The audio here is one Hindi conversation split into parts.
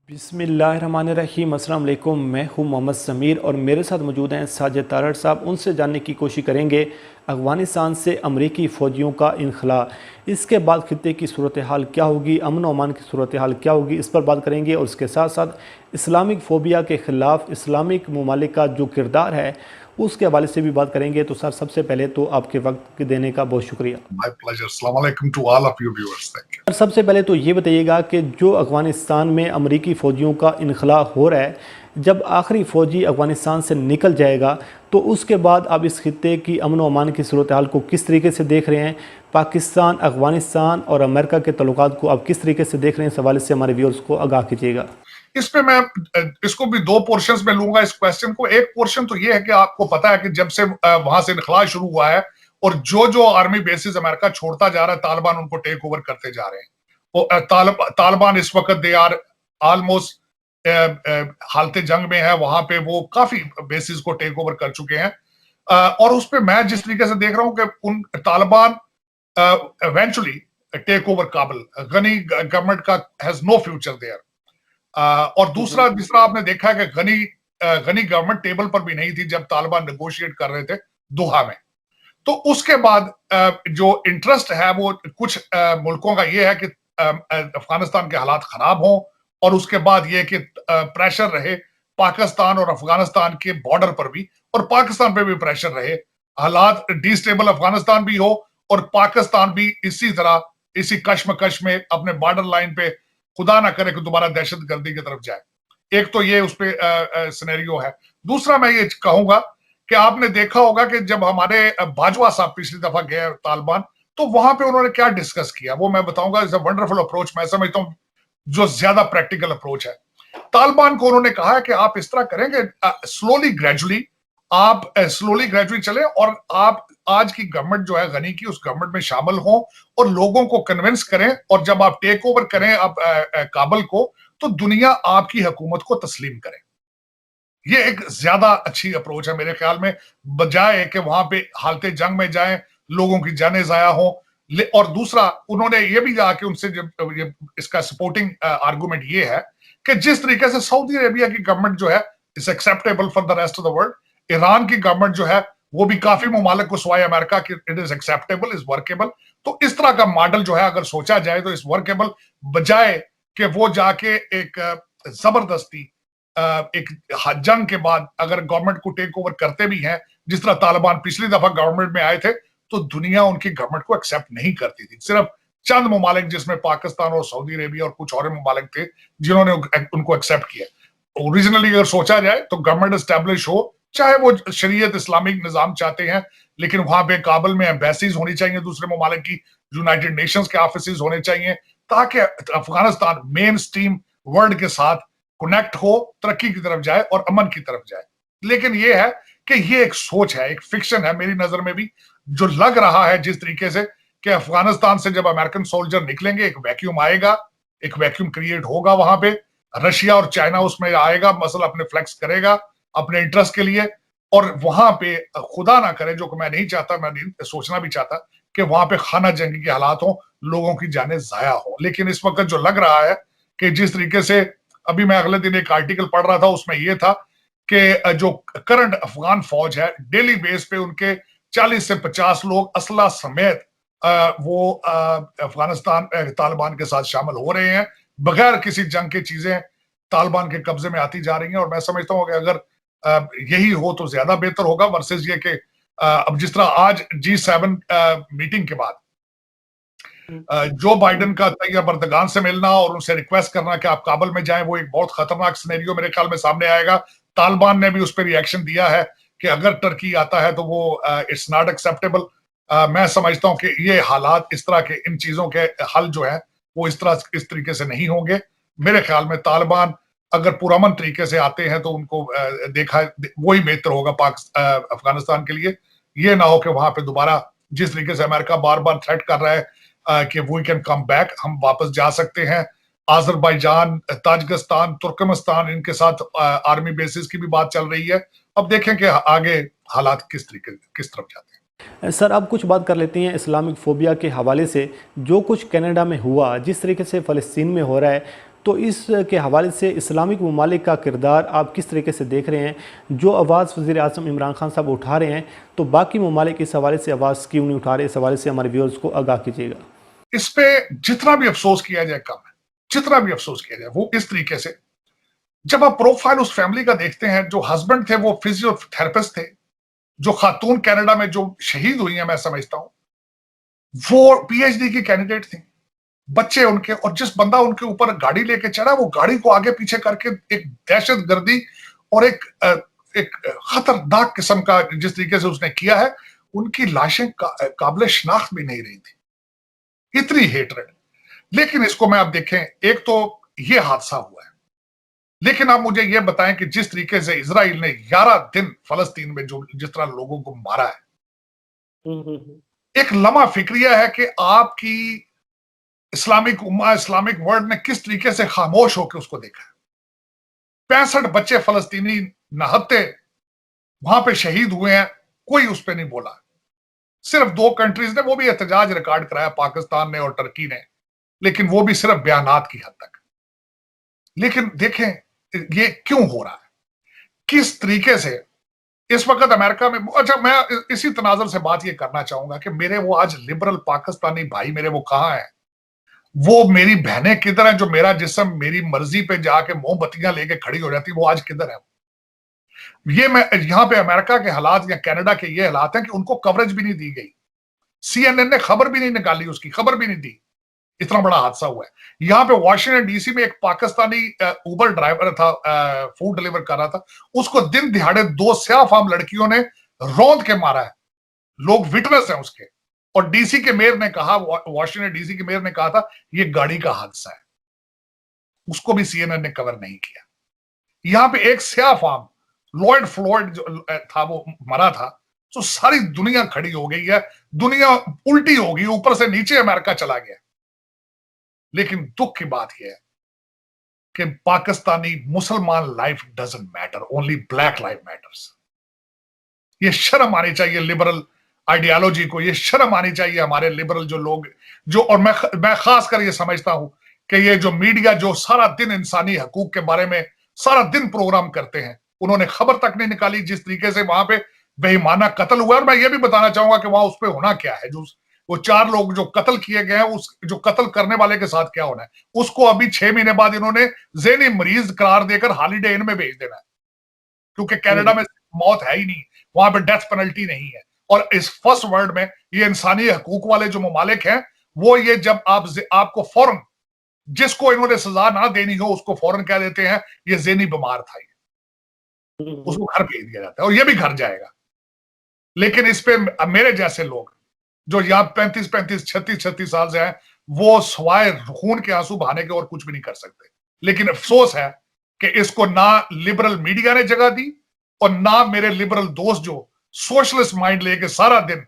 बिस्मिल्लाहिर्रहमानिर्रहीम। अस्सलाम वालेकुम। मैं हूं मोहम्मद समीर और मेरे साथ मौजूद हैं साजिद तारड़ साहब। उनसे जानने की कोशिश करेंगे अफ़गानिस्तान से अमरीकी फ़ौजियों का इनखला, इसके बाद खित्ते की सूरत हाल क्या होगी, अमन व अमान की सूरत हाल क्या होगी, इस पर बात करेंगे। और इसके साथ साथ इस्लामिक फ़ोबिया के ख़िलाफ़ इस्लामिक ममालिक का जो किरदार है उसके हवाले से भी बात करेंगे। तो सर, सबसे पहले तो आपके वक्त देने का बहुत शुक्रिया। My pleasure. Assalamu alaikum to all of you viewers. Thank you. Sir, सबसे पहले तो ये बताइएगा कि जो अफ़गानिस्तान में अमरीकी फ़ौजियों का इनखला हो रहा है, जब आखिरी फ़ौजी अफ़गानिस्तान से निकल जाएगा तो उसके बाद आप इस खित्ते की अमन व अमान की सूरत हाल को किस तरीके से देख रहे हैं? पाकिस्तान, अफ़गानिस्तान और अमेरिका के तल्लुकात को आप किस तरीके से देख रहे हैं? इस हवाले से हमारे व्यूअर्स को आगाह कीजिएगा। इस पे मैं इसको भी दो पोर्शंस में लूंगा इस क्वेश्चन को। एक पोर्शन तो ये है कि आपको पता है कि जब से वहां से इनखला शुरू हुआ है और जो जो आर्मी बेसिस अमेरिका छोड़ता जा रहा है, तालिबान उनको टेक ओवर करते जा रहे हैं। तालिबान इस वक्त दे आर ऑलमोस्ट हालत जंग में है। वहां पे वो काफी बेसिस को टेक ओवर कर चुके हैं। और उस पर मैं जिस तरीके से देख रहा हूं कि उन Taliban eventually take over Kabul, Ghani government का हैज नो फ्यूचर देयर। और दूसरा आपने देखा है कि गनी गवर्नमेंट टेबल पर भी नहीं थी जब तालिबान नेगोशिएट कर रहे थे दोहा में। तो उसके बाद जो इंटरेस्ट है वो कुछ मुल्कों का ये है कि अफगानिस्तान के हालात खराब हों और उसके बाद ये कि प्रेशर रहे पाकिस्तान और अफगानिस्तान के बॉर्डर पर भी, और पाकिस्तान पे भी प्रेशर रहे, हालात डिस्टेबल अफगानिस्तान भी हो और पाकिस्तान भी इसी तरह इसी कश्मकश में अपने बॉर्डर लाइन पे खुदा ना करे कि दोबारा दहशतगर्दी की तरफ जाए। एक तो ये उस पर सिनेरियो है। दूसरा मैं ये कहूंगा कि आपने देखा होगा कि जब हमारे बाजवा साहब पिछली दफा गए तालिबान, तो वहां पे उन्होंने क्या डिस्कस किया वो मैं बताऊंगा। इट्स अ वंडरफुल अप्रोच, मैं समझता हूं जो ज्यादा प्रैक्टिकल अप्रोच है। तालिबान को उन्होंने कहा है कि आप इस तरह करेंगे, स्लोली ग्रेजुअली चले और आप आज की गवर्नमेंट जो है गनी की, उस गवर्नमेंट में शामिल हों और लोगों को कन्विंस करें, और जब आप टेक ओवर करें आप काबुल को, तो दुनिया आपकी हुकूमत को तस्लीम करे। ये एक ज्यादा अच्छी अप्रोच है मेरे ख्याल में, बजाय कि वहां पे हालते जंग में जाएं, लोगों की जानें जाया हो। और दूसरा उन्होंने ये भी आके उनसे जब इसका सपोर्टिंग आर्गुमेंट ये है कि जिस तरीके से सऊदी अरेबिया की गवर्नमेंट जो है is acceptable for the rest of the world, Iran की गवर्नमेंट जो है वो भी काफी ममालिक को सिवाय अमेरिका की it is acceptable, is workable. तो इस तरह का मॉडल जो है अगर सोचा जाए तो इस वर्केबल, बजाय कि वो जाके एक जबरदस्ती एक जंग के बाद अगर गवर्नमेंट को टेक ओवर करते भी हैं, जिस तरह तालिबान पिछली दफा गवर्नमेंट में आए थे, तो दुनिया उनकी गवर्नमेंट को एक्सेप्ट नहीं करती थी। सिर्फ चंद ममालिक जिसमें पाकिस्तान और सऊदी अरेबिया और कुछ और ममालिक थे जिन्होंने उनको एक्सेप्ट किया। ओरिजिनली अगर सोचा जाए तो गवर्नमेंट एस्टेब्लिश हो, चाहे वो शरीयत इस्लामिक निजाम चाहते हैं, लेकिन वहां पे काबुल में एम्बेसीज होनी चाहिए दूसरे ममालिक की, यूनाइटेड नेशंस के ऑफिस होने चाहिए, ताकि अफगानिस्तान मेन स्ट्रीम वर्ल्ड के साथ कनेक्ट हो, तरक्की की तरफ जाए और अमन की तरफ जाए। लेकिन ये है कि ये एक सोच है, एक फिक्शन है मेरी नजर में भी, जो लग रहा है जिस तरीके से कि अफगानिस्तान से जब अमेरिकन सोल्जर निकलेंगे एक वैक्यूम आएगा, एक वैक्यूम क्रिएट होगा वहां पे, रशिया और चाइना उसमें आएगा, मसल अपने फ्लेक्स करेगा अपने इंटरेस्ट के लिए, और वहां पे खुदा ना करे, जो कि मैं नहीं चाहता, मैं नहीं सोचना भी चाहता कि वहां पे खाना जंगी के हालात हो, लोगों की जानें जाया हो। लेकिन इस वक्त जो लग रहा है कि जिस तरीके से अभी मैं अगले दिन एक आर्टिकल पढ़ रहा था, उसमें यह था कि जो करंट अफगान फौज है डेली बेस पे उनके 40 से 50 लोग असला समेत वो अफगानिस्तान तालिबान के साथ शामिल हो रहे हैं, बगैर किसी जंग की चीजें तालिबान के कब्जे में आती जा रही हैं। और मैं समझता हूं कि अगर यही हो तो ज्यादा बेहतर होगा, वर्सेस ये कि अब जिस तरह आज G7 मीटिंग के बाद जो बाइडेन का तैयार बर्दगान से मिलना और उनसे रिक्वेस्ट करना कि आप काबुल में जाएं, वो एक बहुत खतरनाक सिनेरियो मेरे ख्याल में सामने आएगा। तालिबान ने भी उस पर रिएक्शन दिया है कि अगर टर्की आता है तो वो इट्स नॉट एक्सेप्टेबल। मैं समझता हूं कि ये हालात, इस तरह के इन चीजों के हल जो है वो इस तरीके से नहीं होंगे। मेरे ख्याल में तालिबान अगर पुरअमन तरीके से आते हैं तो उनको देखा वही बेहतर होगा अफगानिस्तान के लिए। ये ना हो कि वहां पे दोबारा जिस तरीके से अमेरिका बार बार थ्रेट कर रहा है कि वी कैन कम बैक, हम वापस जा सकते हैं। आजरबाईजान, ताजिकिस्तान, तुर्कमेनिस्तान, इनके साथ आर्मी बेसिस की भी बात चल रही है। अब देखें कि आगे हालात किस तरफ जाते हैं। सर, अब कुछ बात कर लेते हैं इस्लामिक फ़ोबिया के हवाले से। जो कुछ कनाडा में हुआ, जिस तरीके से फ़लस्तीन में हो रहा है, तो इस के हवाले से इस्लामिक ममालिक का किरदार आप किस तरीके से देख रहे हैं? जो आवाज़ वज़ीर आज़म इमरान खान साहब उठा रहे हैं, तो बाकी ममालिक इस हवाले से आवाज़ क्यों नहीं उठा रहे? इस हवाले से हमारे व्यूअर्स को आगाह कीजिएगा। इस पे जितना भी अफसोस किया जाए कम है, जितना भी अफसोस किया जाए वो इस तरीके से। जब आप प्रोफाइल उस फैमिली का देखते हैं, जो हस्बैंड थे वो फिजियोथेरेपिस्ट थे, जो खातून कनाडा में जो शहीद हुई है मैं समझता हूं वो पीएचडी की कैंडिडेट थी, बच्चे उनके, और जिस बंदा उनके ऊपर गाड़ी लेके चढ़ा वो गाड़ी को आगे पीछे करके एक दहशतगर्दी और एक खतरनाक किस्म का जिस तरीके से उसने किया है, उनकी लाशें काबिल शनाख्त भी नहीं रही थी, इतनी हेटरेड। लेकिन इसको मैं आप देखें, एक तो ये हादसा हुआ है, लेकिन आप मुझे ये बताएं कि जिस तरीके से इजराइल ने 11 दिन फलस्तीन में जो जिस तरह लोगों को मारा है, एक लम्हा फिक्रिया है कि आपकी इस्लामिक उम्मा, इस्लामिक वर्ल्ड ने किस तरीके से खामोश होकर उसको देखा है। 65 बच्चे फलस्तीनी नहत्ते वहां पे शहीद हुए हैं, कोई उस पर नहीं बोला। सिर्फ 2 कंट्रीज ने, वो भी एहतजाज रिकॉर्ड कराया, पाकिस्तान ने और टर्की ने, लेकिन वो भी सिर्फ बयानात की हद तक। लेकिन देखें ये क्यों हो रहा है, किस तरीके से इस वक्त अमेरिका में। अच्छा, मैं इसी तनाजुर से बात ये करना चाहूंगा कि मेरे वो आज लिबरल पाकिस्तानी भाई मेरे वो कहां हैं, वो मेरी बहनें किधर हैं, जो मेरा जिस्म मेरी मर्जी पे जाके मोमबत्तियां लेके खड़ी हो जाती, वो आज किधर है? ये मैं यहां पे अमेरिका के हालात या कनाडा के ये हालात हैं कि उनको कवरेज भी नहीं दी गई, सीएनएन ने खबर भी नहीं निकाली, उसकी खबर भी नहीं दी, इतना बड़ा हादसा हुआ है। यहां पे वाशिंगटन डीसी में एक पाकिस्तानी उबर ड्राइवर था, फूड डिलीवर कर रहा था, उसको दिन दिहाड़े 2 स्याह फाम लड़कियों ने रौंद के मारा है, लोग विटनेस हैं उसके। और डीसी के मेयर ने कहा, वाशिंगटन डीसी के मेयर ने कहा था ये गाड़ी का हादसा है, उसको भी सीएनएन ने कवर नहीं किया। यहां पे एक स्याह फाम लॉयड फ्लोयड जो था वो मरा था, तो सारी दुनिया खड़ी हो गई है, दुनिया उल्टी हो गई, ऊपर से नीचे अमेरिका चला गया। लेकिन दुख की बात यह है कि पाकिस्तानी मुसलमान life doesn't matter, only black life matters. ये शर्म आनी चाहिए लिबरल आइडियोलॉजी को, ये शर्म आनी चाहिए हमारे लिबरल जो लोग, जो, और मैं खास कर ये समझता हूं कि ये जो मीडिया जो सारा दिन इंसानी हकूक के बारे में सारा दिन प्रोग्राम करते हैं, उन्होंने खबर तक नहीं निकाली जिस तरीके से वहां पे बेईमाना कत्ल हुआ। और मैं ये भी बताना चाहूंगा कि वहां उस पर होना क्या है, जो वो 4 लोग जो कत्ल किए गए हैं, उस जो कत्ल करने वाले के साथ क्या होना है, उसको अभी 6 महीने बाद इन्होंने ज़हनी मरीज करार देकर हॉलीडे इन में भेज देना है, क्योंकि कनाडा में मौत है ही नहीं, वहां पे डेथ पेनल्टी नहीं है। और इस फर्स्ट वर्ल्ड में ये इंसानी हकूक वाले जो ममालिक हैं, वो ये जब आपको फौरन, जिसको इन्होंने सजा ना देनी हो उसको फौरन कह देते हैं ये ज़हनी बीमार था, उसको घर भेज दिया जाता है, और ये भी घर जाएगा। लेकिन इस पे मेरे जैसे लोग जो यहाँ 35-35, 36-36 साल से हैं, वो सवाए खून के आंसू बहाने के और कुछ भी नहीं कर सकते। लेकिन अफसोस है कि इसको ना लिबरल मीडिया ने जगह दी, और ना मेरे लिबरल दोस्त जो सोशलिस्ट माइंड लेके सारा दिन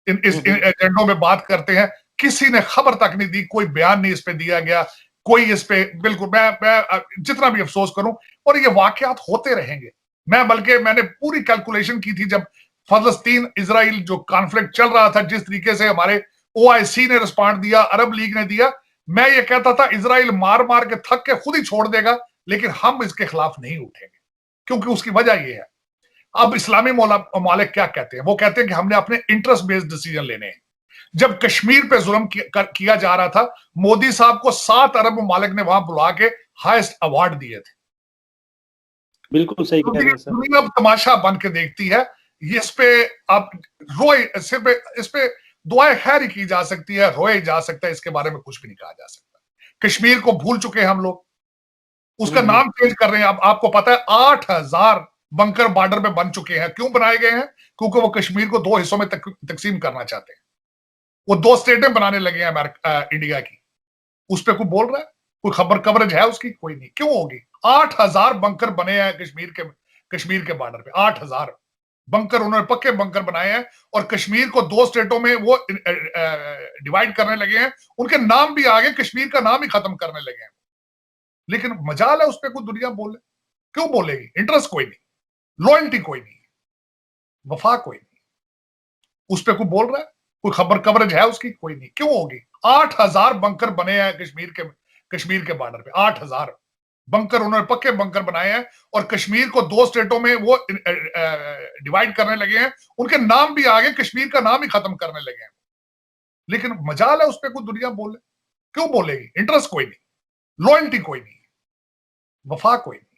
इन एजेंडों में बात करते हैं, किसी ने खबर तक नहीं दी, कोई बयान नहीं इस पे दिया गया, कोई इस पे बिल्कुल। मैं जितना भी अफसोस करूं, और ये वाकयात होते रहेंगे। मैंने पूरी कैलकुलेशन की थी जब फलस्तीन इजराइल जो कॉन्फ्लिक्ट चल रहा था, जिस तरीके से हमारे ओआईसी ने रिस्पॉन्ड दिया, अरब लीग ने दिया, मैं ये कहता था इजराइल मार मार के थक के खुद ही छोड़ देगा, लेकिन हम इसके खिलाफ नहीं उठेंगे, क्योंकि उसकी वजह यह है। अब इस्लामी ममालिक क्या कहते हैं, वो कहते हैं कि हमने अपने इंटरेस्ट बेस्ड डिसीजन लेने हैं। जब कश्मीर पे जुल्म किया जा रहा था, मोदी साहब को 7 अरब ममालिक ने वहां बुला के हाईएस्ट अवार्ड दिए थे। बिल्कुल सही कह रहे हैं सर। दुनिया अब तमाशा बन के देखती है, इस पे आप रोए, सिर्फ इस पे दुआएं खैर ही की जा सकती है, रोए जा सकता है, इसके बारे में कुछ भी नहीं कहा जा सकता। कश्मीर को भूल चुके हैं हम लोग, उसका नाम चेंज कर रहे हैं। अब आपको पता है 8000 बंकर बॉर्डर पे बन चुके हैं। क्यों बनाए गए हैं? क्योंकि वो कश्मीर को 2 हिस्सों में तकसीम करना चाहते हैं। वो 2 स्टेटें बनाने लगे हैं इंडिया की। उस पर कोई बोल रहा है? कोई खबर कवरेज है उसकी? कोई नहीं। क्यों होगी? 8000 बंकर बने हैं कश्मीर के बॉर्डर पे। 8000 बंकर, उन्होंने पक्के बंकर बनाए हैं, और कश्मीर को 2 स्टेटों में वो डिवाइड करने लगे हैं। उनके नाम भी आगे, कश्मीर का नाम ही खत्म करने लगे हैं। लेकिन मजाल है उस पर कोई दुनिया बोले? क्यों बोलेगी? इंटरेस्ट कोई नहीं, लॉयल्टी कोई नहीं, वफा कोई नहीं। उस पर कोई बोल रहा है? कोई खबर कवरेज है उसकी? कोई नहीं। क्यों होगी? 8000 बंकर बने हैं कश्मीर के बॉर्डर पे 8,000 बंकर, उन्होंने पक्के बंकर बनाए हैं और कश्मीर को 2 स्टेटों में वो डिवाइड करने लगे हैं। उनके नाम भी आगे कश्मीर का नाम ही खत्म करने लगे हैं। लेकिन मजाल है उस पर कोई दुनिया बोले, क्यों बोलेगी? इंटरेस्ट कोई नहीं, लॉयल्टी कोई नहीं, वफा कोई नहीं।